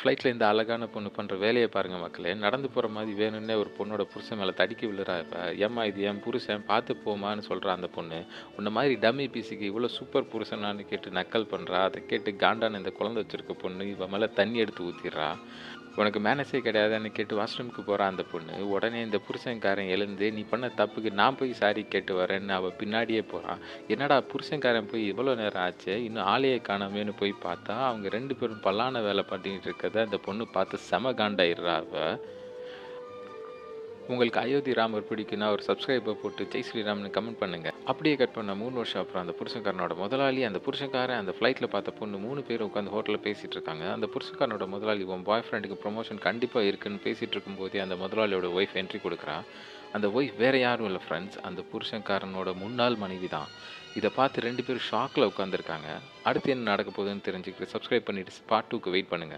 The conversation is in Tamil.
ஃப்ளைட்ல இந்த அழகான பொண்ணு பண்ற வேலைய பாருங்க மக்களே! நடந்து போற மாரி வேணும்னே ஒரு பொண்ணோட புருஷன் மேல தடுக்கி விழுறா இவ. "ஏம்மா இது என் புருஷன் பார்த்து போம்மான்னு" சொல்றா அந்த பொண்ணு. "உன்ன மாரி டம்மி பீஸுக்கு இவ்ளோ சூப்பர் புருஷனான்னு" கேட்டு நக்கல் பண்றா. அத கேட்டு காண்டான இந்த குழந்தை வச்சிருக்க பொண்ணு இவ மேல தண்ணி எடுத்து ஊத்திர்றா. "உனக்கு மேனர்ஸே கிடையாதான்னு" கேட்டு வாஷ்ரூம்க்கு போறா அந்த பொண்ணு. உடனே இந்த புருஷன்காரன் எழுந்து, "நீ பண்ண தப்புக்கு நான் போய் சாரி கேட்டு வரேன்னு" அவ பின்னாடியே போறான். என்னடா புருஷன்காரன் போய் இவ்வளோ நேரம் ஆச்சே, இன்னும் ஆளையே காணோமேன்னு போய் பார்த்தா, அவங்க 2 பேரும் பல்லான வேல பண்ணிட்டு இருக்கத அந்த பொண்ணு பார்த்து செம காண்டாயிர்றா அவ. உங்களுக்கு அயோத்தி ராமர் பிடிக்கும்னா ஒரு சப்ஸ்கிரைப போட்டு ஜெய் ஸ்ரீராம்னு கமெண்ட் பண்ணுங்க. அப்படியே கட் பண்ண 3 வருஷம் அப்புறம் அந்த புருஷன்காரனோட முதலாளி, அந்த புருஷன்காரன், அந்த ஃப்ளைட்ல பார்த்த பொண்ணு 3 பேரும் உட்காந்து ஹோட்டல்ல பேசிட்டு இருக்காங்க. அந்த புருஷன்காரனோட முதலாளி, "உன் பாய் ஃப்ரெண்டுக்கு ப்ரமோஷன் கண்டிப்பா இருக்குன்னு" பேசிட்டு இருக்கும்போதே அந்த முதலாளியோட ஒய்ஃப் என்ட்ரி குடுக்குறா. அந்த ஒய்ஃப் வேற யாரும் இல்ல ஃப்ரெண்ட்ஸ், அந்த புருஷன்காரனோட முன்னாள் மனைவி தான். இத பார்த்து 2 பேரும் ஷாக்ல உட்காந்துருக்காங்க. அடுத்து என்ன நடக்க போகுதுன்னு தெரிஞ்சுக்கிட்டு சப்ஸ்கிரைப் பண்ணிட்டு பார்ட் 2க்கு வெயிட் பண்ணுங்க.